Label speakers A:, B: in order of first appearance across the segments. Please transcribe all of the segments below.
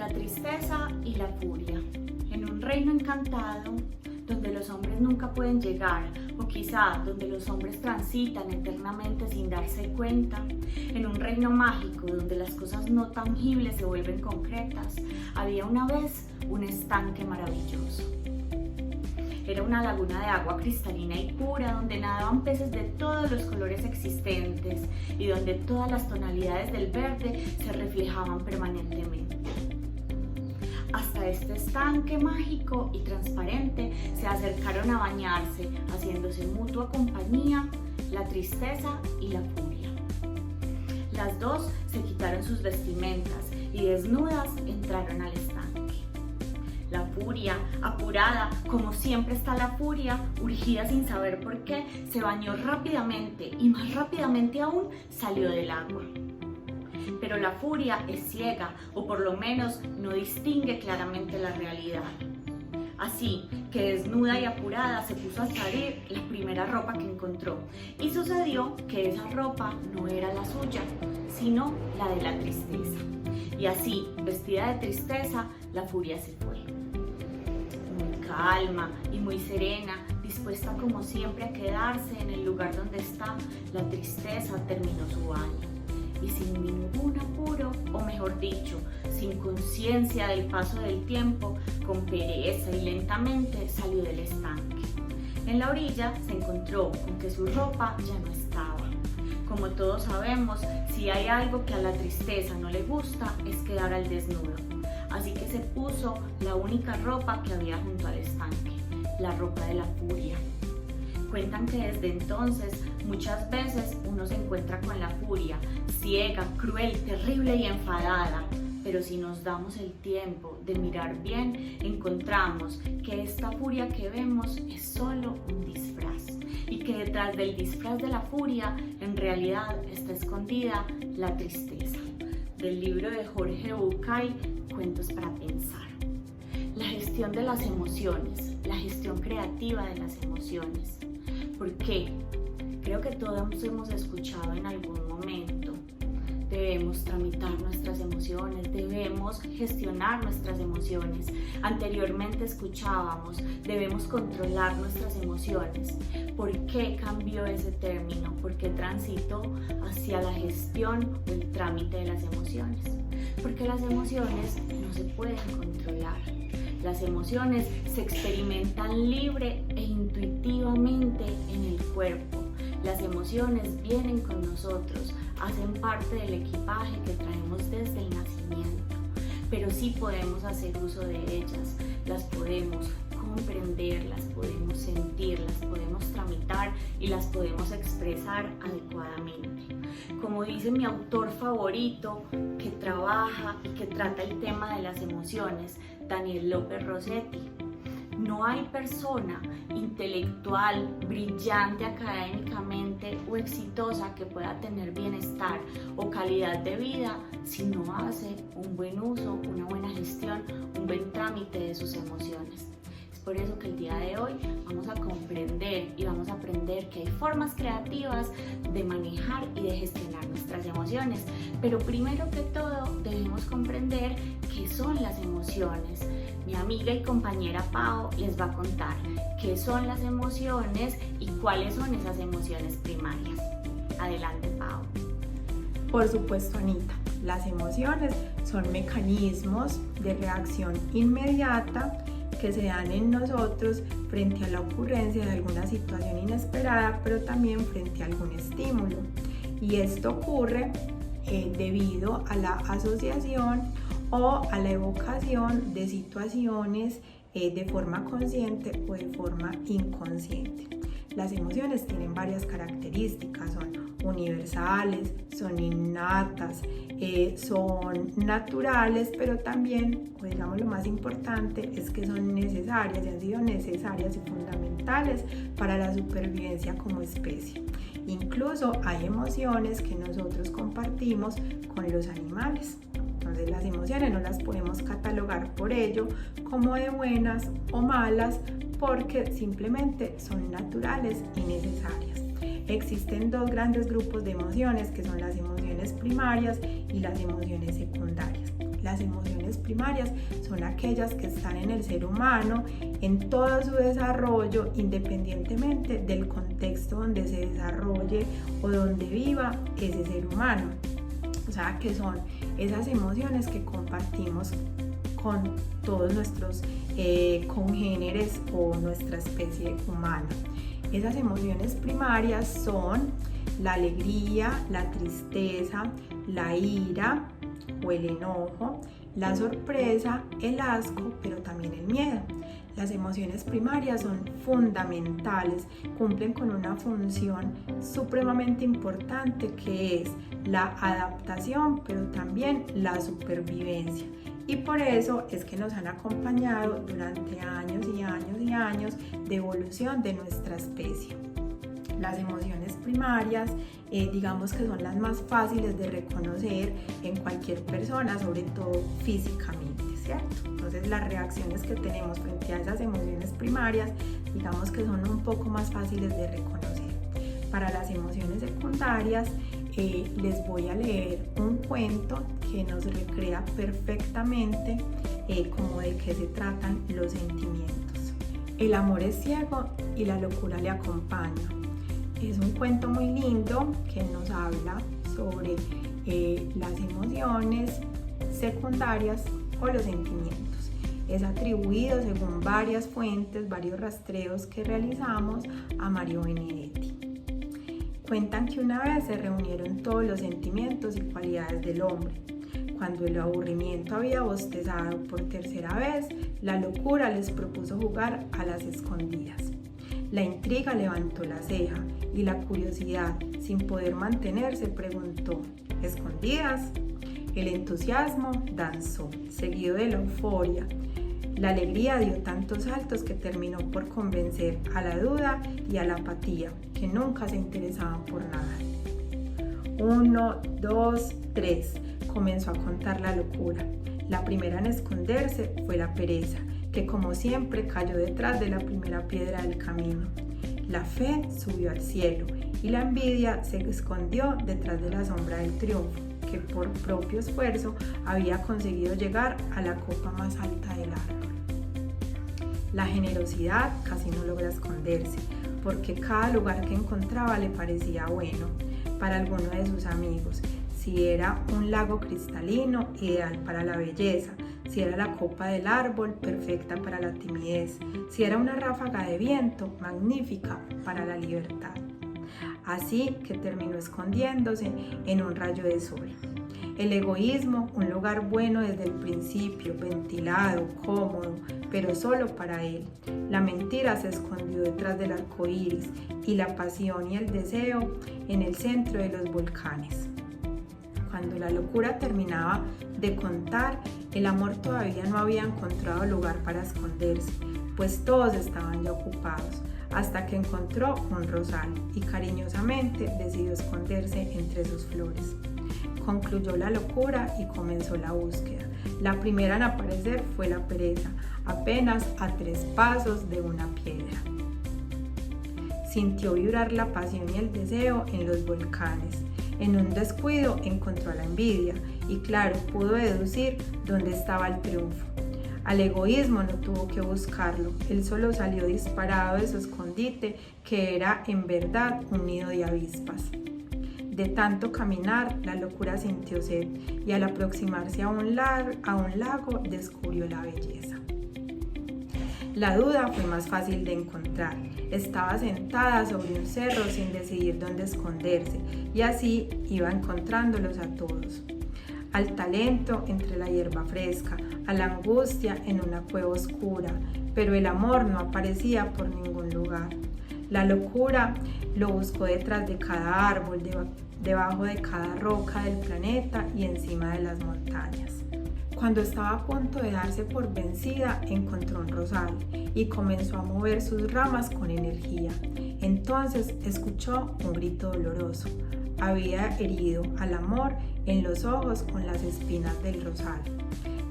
A: La tristeza y la furia. En un reino encantado, donde los hombres nunca pueden llegar, o quizá donde los hombres transitan eternamente sin darse cuenta, en un reino mágico donde las cosas no tangibles se vuelven concretas, había una vez un estanque maravilloso. Era una laguna de agua cristalina y pura donde nadaban peces de todos los colores existentes y donde todas las tonalidades del verde se reflejaban permanentemente. Hasta este estanque mágico y transparente se acercaron a bañarse, haciéndose mutua compañía, la tristeza y la furia. Las dos se quitaron sus vestimentas y desnudas entraron al estanque. La furia, apurada, como siempre está la furia, urgida sin saber por qué, se bañó rápidamente y más rápidamente aún salió del agua. Pero la furia es ciega, o por lo menos no distingue claramente la realidad. Así que desnuda y apurada se puso a salir la primera ropa que encontró, y sucedió que esa ropa no era la suya, sino la de la tristeza. Y así, vestida de tristeza, la furia se fue. Muy calma y muy serena, dispuesta como siempre a quedarse en el lugar donde está, la tristeza terminó su baño. Y sin ningún apuro, o mejor dicho, sin conciencia del paso del tiempo, con pereza y lentamente salió del estanque. En la orilla se encontró con que su ropa ya no estaba. Como todos sabemos, si hay algo que a la tristeza no le gusta es quedar al desnudo. Así que se puso la única ropa que había junto al estanque, la ropa de la furia. Cuentan que desde entonces muchas veces uno se encuentra con la furia, ciega, cruel, terrible y enfadada. Pero si nos damos el tiempo de mirar bien, encontramos que esta furia que vemos es solo un disfraz y que detrás del disfraz de la furia en realidad está escondida la tristeza. Del libro de Jorge Bucay, Cuentos para pensar. La gestión de las emociones, la gestión creativa de las emociones. ¿Por qué? Creo que todos hemos escuchado en algún momento. Debemos tramitar nuestras emociones, debemos gestionar nuestras emociones. Anteriormente escuchábamos, debemos controlar nuestras emociones. ¿Por qué cambió ese término? ¿Por qué transitó hacia la gestión o el trámite de las emociones? Porque las emociones no se pueden controlar. Las emociones se experimentan libre e intuitivamente en el cuerpo. Las emociones vienen con nosotros, hacen parte del equipaje que traemos desde el nacimiento, pero sí podemos hacer uso de ellas, las podemos comprender, las podemos sentir, las podemos tramitar y las podemos expresar adecuadamente. Como dice mi autor favorito, que trabaja y que trata el tema de las emociones, Daniel López Rossetti, no hay persona intelectual, brillante académicamente o exitosa que pueda tener bienestar o calidad de vida si no hace un buen uso, una buena gestión, un buen trámite de sus emociones. Es por eso que el día de hoy vamos a comprender y vamos a aprender que hay formas creativas de manejar y de gestionar nuestras emociones. Pero primero que todo debemos comprender qué son las emociones. Mi amiga y compañera Pau les va a contar qué son las emociones y cuáles son esas emociones primarias. Adelante, Pau.
B: Por supuesto, Anita, las emociones son mecanismos de reacción inmediata que se dan en nosotros frente a la ocurrencia de alguna situación inesperada, pero también frente a algún estímulo. Y esto ocurre debido a la asociación o a la evocación de situaciones de forma consciente o de forma inconsciente. Las emociones tienen varias características, son universales, son innatas, son naturales, pero también, o digamos lo más importante, es que son necesarias y han sido necesarias y fundamentales para la supervivencia como especie. Incluso hay emociones que nosotros compartimos con los animales. Entonces las emociones no las podemos catalogar por ello como de buenas o malas, porque simplemente son naturales y necesarias. Existen dos grandes grupos de emociones que son las emociones primarias y las emociones secundarias. Las emociones primarias son aquellas que están en el ser humano en todo su desarrollo, independientemente del contexto donde se desarrolle o donde viva ese ser humano. O sea, que son esas emociones que compartimos con todos nuestros congéneres o nuestra especie humana. Esas emociones primarias son la alegría, la tristeza, la ira o el enojo, la sorpresa, el asco, pero también el miedo. Las emociones primarias son fundamentales, cumplen con una función supremamente importante que es la adaptación, pero también la supervivencia. Y por eso es que nos han acompañado durante años y años y años de evolución de nuestra especie. Las emociones primarias, digamos que son las más fáciles de reconocer en cualquier persona, sobre todo físicamente, ¿cierto? Entonces las reacciones que tenemos frente a esas emociones primarias, digamos que son un poco más fáciles de reconocer. Para las emociones secundarias, les voy a leer un cuento que nos recrea perfectamente como de qué se tratan los sentimientos. El amor es ciego y la locura le acompaña. Es un cuento muy lindo que nos habla sobre las emociones secundarias o los sentimientos. Es atribuido, según varias fuentes, varios rastreos que realizamos, a Mario Benedetti. Cuentan que una vez se reunieron todos los sentimientos y cualidades del hombre. Cuando el aburrimiento había bostezado por tercera vez, la locura les propuso jugar a las escondidas. La intriga levantó la ceja y la curiosidad, sin poder mantenerse, preguntó: ¿escondidas? El entusiasmo danzó, seguido de la euforia. La alegría dio tantos saltos que terminó por convencer a la duda y a la apatía, que nunca se interesaban por nada. 1, 2, 3, comenzó a contar la locura. La primera en esconderse fue la pereza, que como siempre cayó detrás de la primera piedra del camino. La fe subió al cielo y la envidia se escondió detrás de la sombra del triunfo, que por propio esfuerzo había conseguido llegar a la copa más alta del árbol. La generosidad casi no logra esconderse, porque cada lugar que encontraba le parecía bueno para alguno de sus amigos. Si era un lago cristalino, ideal para la belleza; si era la copa del árbol, perfecta para la timidez; si era una ráfaga de viento, magnífica para la libertad. Así que terminó escondiéndose en un rayo de sol. El egoísmo, un lugar bueno desde el principio, ventilado, cómodo, pero solo para él. La mentira se escondió detrás del arco iris y la pasión y el deseo en el centro de los volcanes. Cuando la locura terminaba de contar, el amor todavía no había encontrado lugar para esconderse, pues todos estaban ya ocupados, hasta que encontró un rosal y cariñosamente decidió esconderse entre sus flores. Concluyó la locura y comenzó la búsqueda. La primera en aparecer fue la pereza, apenas a 3 pasos de una piedra. Sintió vibrar la pasión y el deseo en los volcanes. En un descuido encontró a la envidia y claro, pudo deducir dónde estaba el triunfo. Al egoísmo no tuvo que buscarlo, él solo salió disparado de su escondite, que era en verdad un nido de avispas. De tanto caminar, la locura sintió sed y al aproximarse a un lago descubrió la belleza. La duda fue más fácil de encontrar. Estaba sentada sobre un cerro sin decidir dónde esconderse y así iba encontrándolos a todos. Al talento entre la hierba fresca, a la angustia en una cueva oscura, pero el amor no aparecía por ningún lugar. La locura lo buscó detrás de cada árbol, debajo de cada roca del planeta y encima de las montañas. Cuando estaba a punto de darse por vencida, encontró un rosal y comenzó a mover sus ramas con energía. Entonces escuchó un grito doloroso. Había herido al amor en los ojos con las espinas del rosal.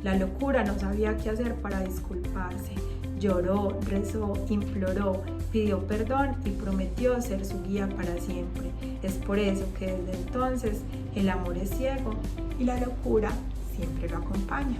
B: La locura no sabía qué hacer para disculparse. Lloró, rezó, imploró, pidió perdón y prometió ser su guía para siempre. Es por eso que desde entonces el amor es ciego y la locura siempre lo acompaña.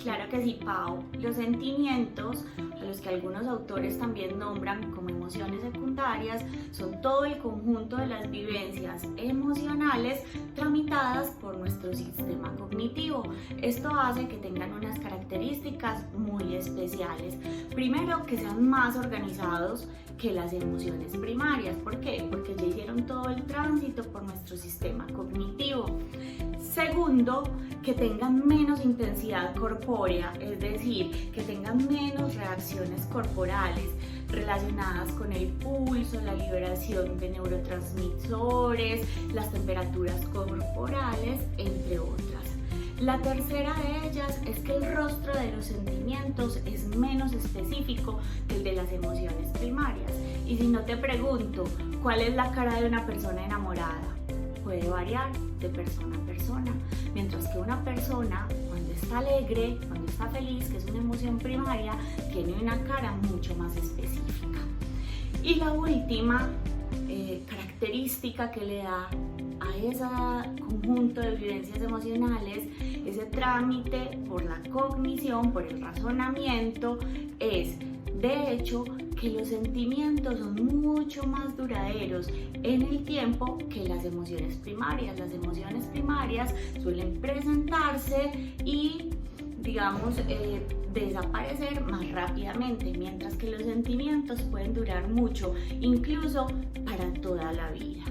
A: Claro que sí, Pau. Los sentimientos, a los que algunos autores también nombran como emociones secundarias, son todo el conjunto de las vivencias emocionales tramitadas por nuestro sistema cognitivo. Esto hace que tengan unas características muy especiales. Primero, que sean más organizados que las emociones primarias. ¿Por qué? Porque ya hicieron todo el tránsito por nuestro sistema cognitivo. Segundo, que tengan menos intensidad corpórea, es decir, que tengan menos reacciones corporales relacionadas con el pulso, la liberación de neurotransmisores, las temperaturas corporales, entre otras. La tercera de ellas es que el rostro de los sentimientos es menos específico que el de las emociones primarias. Y si no te pregunto, ¿cuál es la cara de una persona enamorada? Puede variar de persona a persona, mientras que una persona cuando está alegre, cuando está feliz, que es una emoción primaria, tiene una cara mucho más específica. Y la última característica que le da a ese conjunto de vivencias emocionales, ese trámite por la cognición, por el razonamiento, es de hecho que los sentimientos son mucho más duraderos en el tiempo que las emociones primarias. Las emociones primarias suelen presentarse y, digamos, desaparecer más rápidamente, mientras que los sentimientos pueden durar mucho, incluso para toda la vida.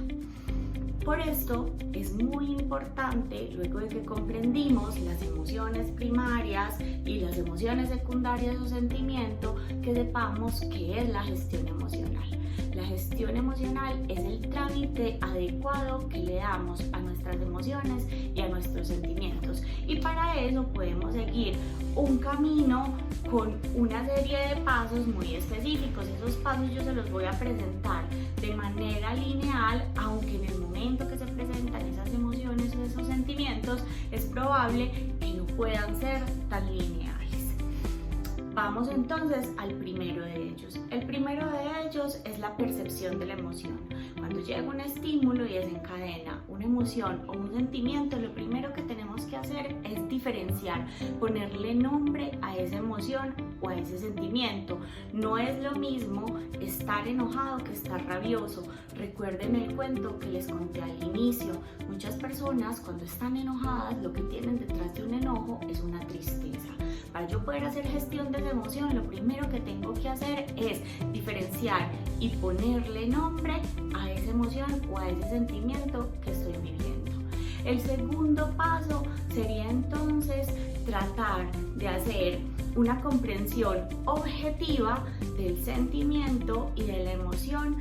A: Por esto es muy importante, luego de que comprendimos las emociones primarias y las emociones secundarias o sentimiento, que sepamos qué es la gestión emocional. La gestión emocional es el trámite adecuado que le damos a nuestras emociones y a nuestros sentimientos. Y para eso podemos seguir un camino con una serie de pasos muy específicos. Esos pasos yo se los voy a presentar de manera lineal, aunque en el momento que se presentan esas emociones o esos sentimientos es probable que no puedan ser tan lineales. Vamos entonces al primero de ellos. El primero de ellos es la percepción de la emoción. Cuando llega un estímulo y desencadena una emoción o un sentimiento, lo primero que tenemos que hacer es diferenciar, ponerle nombre a esa emoción o a ese sentimiento. No es lo mismo estar enojado que estar rabioso. Recuerden el cuento que les conté al inicio. Muchas personas cuando están enojadas lo que tienen detrás de un enojo es una tristeza. Para yo poder hacer gestión de esa emoción, lo primero que tengo que hacer es diferenciar y ponerle nombre a esa emoción o a ese sentimiento que estoy viviendo. El segundo paso sería entonces tratar de hacer una comprensión objetiva del sentimiento y de la emoción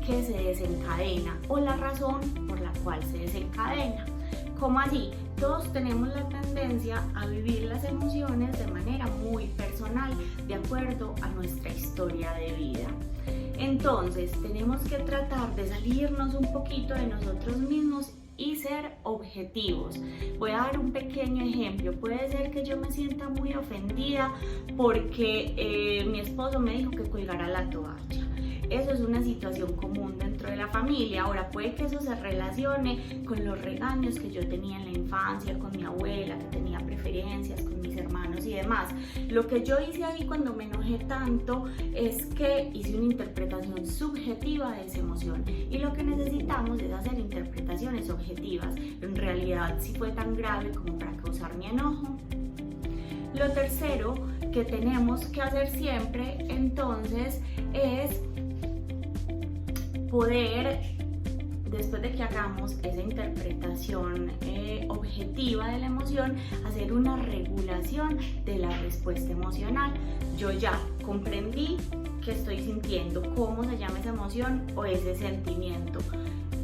A: que se desencadena o la razón por la cual se desencadena. ¿Cómo así? Todos tenemos la tendencia a vivir las emociones de manera muy personal, de acuerdo a nuestra historia de vida. Entonces, tenemos que tratar de salirnos un poquito de nosotros mismos y ser objetivos. Voy a dar un pequeño ejemplo. Puede ser que yo me sienta muy ofendida porque mi esposo me dijo que colgara la toalla. Eso es una situación común dentro de la familia. Ahora puede que eso se relacione con los regaños que yo tenía en la infancia, con mi abuela que tenía preferencias, con mis hermanos y demás. Lo que yo hice ahí cuando me enojé tanto es que hice una interpretación subjetiva de esa emoción, y lo que necesitamos es hacer interpretaciones objetivas. En realidad, si fue tan grave como para causar mi enojo. Lo tercero que tenemos que hacer siempre entonces es poder, después de que hagamos esa interpretación objetiva de la emoción, hacer una regulación de la respuesta emocional. Yo ya comprendí qué estoy sintiendo, cómo se llama esa emoción o ese sentimiento.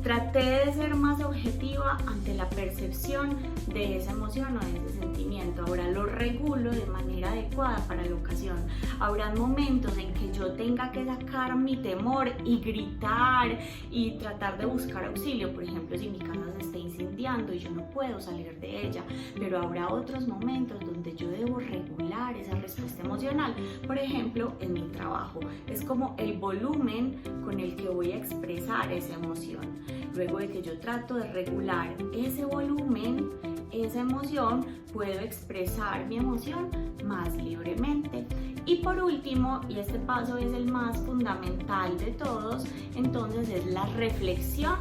A: Traté de ser más objetiva ante la percepción de esa emoción o de ese sentimiento. Ahora lo regulo de manera adecuada para la ocasión. Habrá momentos en que yo tenga que sacar mi temor y gritar y tratar de buscar auxilio. Por ejemplo, si mi casa se está incendiando y yo no puedo salir de ella. Pero habrá otros momentos donde yo debo regular esa respuesta emocional. Por ejemplo, en mi trabajo. Es como el volumen con el que voy a expresar esa emoción. Luego de que yo trato de regular ese volumen, esa emoción, puedo expresar mi emoción más libremente. Y por último, y este paso es el más fundamental de todos, entonces es la reflexión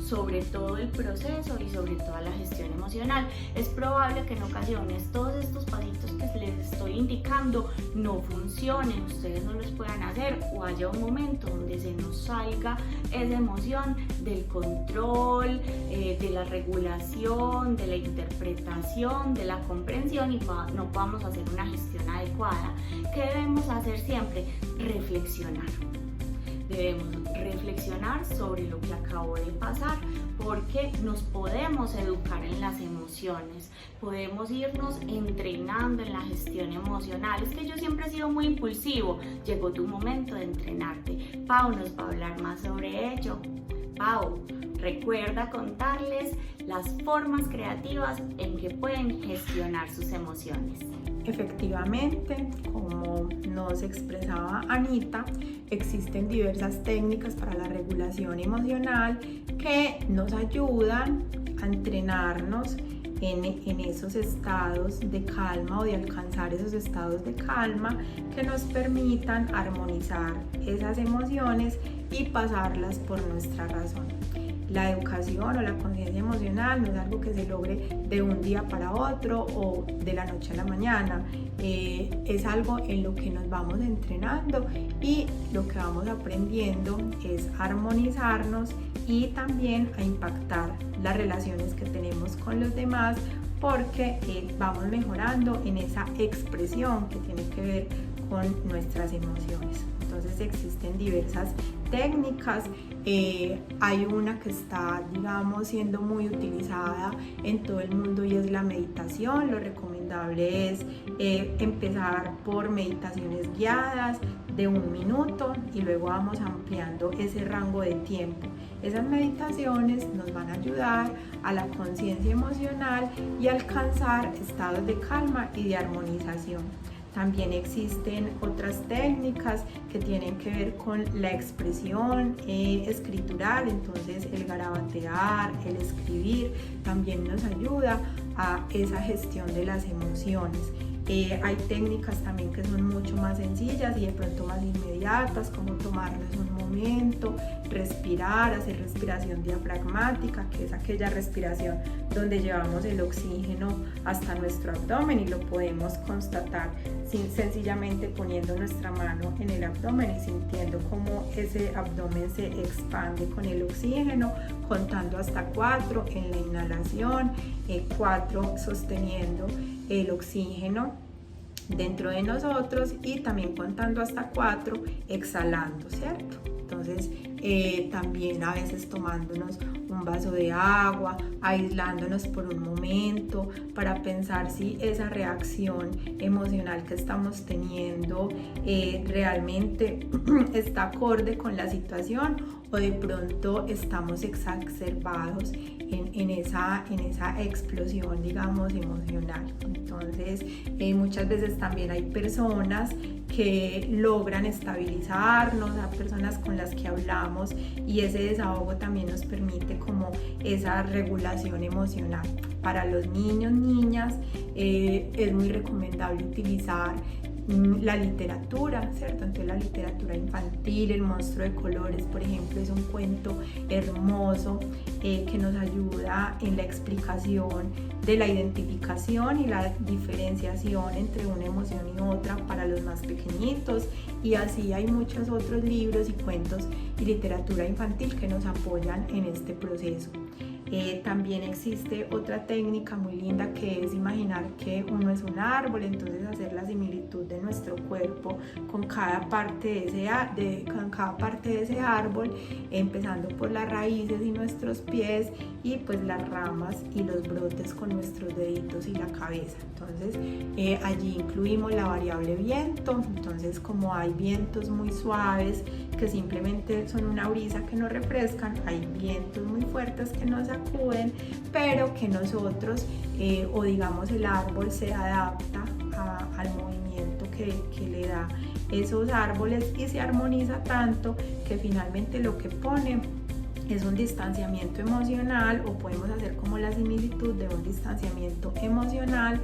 A: sobre todo el proceso y sobre toda la gestión emocional. Es probable que en ocasiones todos estos pasitos que les estoy indicando no funcionen, ustedes no los puedan hacer o haya un momento donde se nos salga esa emoción del control, de la regulación, de la interpretación, de la comprensión y no podamos hacer una gestión adecuada. ¿Qué debemos hacer siempre? Reflexionar. Debemos reflexionar sobre lo que acabó de pasar porque nos podemos educar en las emociones, podemos irnos entrenando en la gestión emocional. Es que yo siempre he sido muy impulsivo, llegó tu momento de entrenarte. Pau nos va a hablar más sobre ello. Pau, recuerda contarles las formas creativas en que pueden gestionar sus emociones.
B: Efectivamente, como nos expresaba Anita, existen diversas técnicas para la regulación emocional que nos ayudan a entrenarnos en esos estados de calma o de alcanzar esos estados de calma que nos permitan armonizar esas emociones y pasarlas por nuestra razón. La educación o la conciencia emocional no es algo que se logre de un día para otro o de la noche a la mañana. Es algo en lo que nos vamos entrenando y lo que vamos aprendiendo es armonizarnos y también a impactar las relaciones que tenemos con los demás porque vamos mejorando en esa expresión que tiene que ver con nuestras emociones. Entonces existen diversas técnicas, hay una que está, digamos, siendo muy utilizada en todo el mundo y es la meditación. Lo recomendable es empezar por meditaciones guiadas de 1 minuto y luego vamos ampliando ese rango de tiempo. Esas meditaciones nos van a ayudar a la conciencia emocional y alcanzar estados de calma y de armonización. También existen otras técnicas que tienen que ver con la expresión escritural, entonces el garabatear, el escribir también nos ayuda a esa gestión de las emociones. Hay técnicas también que son mucho más sencillas y de pronto más inmediatas, como tomarnos un momento, respirar, hacer respiración diafragmática, que es aquella respiración donde llevamos el oxígeno hasta nuestro abdomen y lo podemos constatar sencillamente poniendo nuestra mano en el abdomen y sintiendo cómo ese abdomen se expande con el oxígeno, contando hasta 4 en la inhalación, 4 sosteniendo el oxígeno dentro de nosotros y también contando hasta 4 exhalando, ¿cierto? Entonces también a veces tomándonos un vaso de agua, aislándonos por un momento para pensar si esa reacción emocional que estamos teniendo realmente está acorde con la situación o de pronto estamos exacerbados en esa explosión, digamos, emocional. Entonces muchas veces también hay personas que logran estabilizarnos, a personas con las que hablamos y ese desahogo también nos permite como esa regulación emocional. Para los niños, niñas, es muy recomendable utilizar la literatura, ¿cierto? Entonces la literatura infantil, El monstruo de colores, por ejemplo, es un cuento hermoso que nos ayuda en la explicación de la identificación y la diferenciación entre una emoción y otra para los más pequeñitos, y así hay muchos otros libros y cuentos y literatura infantil que nos apoyan en este proceso. También existe otra técnica muy linda que es imaginar que uno es un árbol, entonces hacer la similitud de nuestro cuerpo con cada parte de ese árbol, empezando por las raíces y nuestros pies y pues las ramas y los brotes con nuestros deditos y la cabeza. Entonces allí incluimos la variable viento, entonces como hay vientos muy suaves que simplemente son una brisa que nos refrescan, hay vientos muy fuertes que nos acuden, pero que nosotros o digamos el árbol se adapta al movimiento que le da esos árboles y se armoniza tanto que finalmente lo que pone es un distanciamiento emocional, o podemos hacer como la similitud de un distanciamiento emocional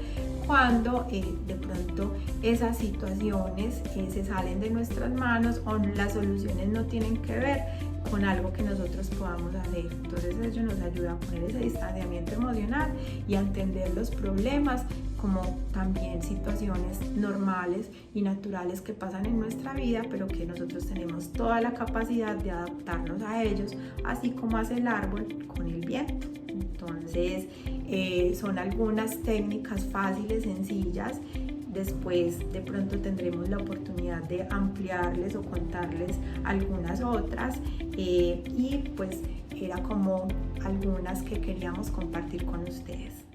B: cuando de pronto esas situaciones se salen de nuestras manos o las soluciones no tienen que ver con algo que nosotros podamos hacer. Entonces ello nos ayuda a poner ese distanciamiento emocional y a entender los problemas como también situaciones normales y naturales que pasan en nuestra vida, pero que nosotros tenemos toda la capacidad de adaptarnos a ellos, así como hace el árbol con el viento. Entonces son algunas técnicas fáciles, sencillas. Después de pronto tendremos la oportunidad de ampliarles o contarles algunas otras, y pues era como algunas que queríamos compartir con ustedes.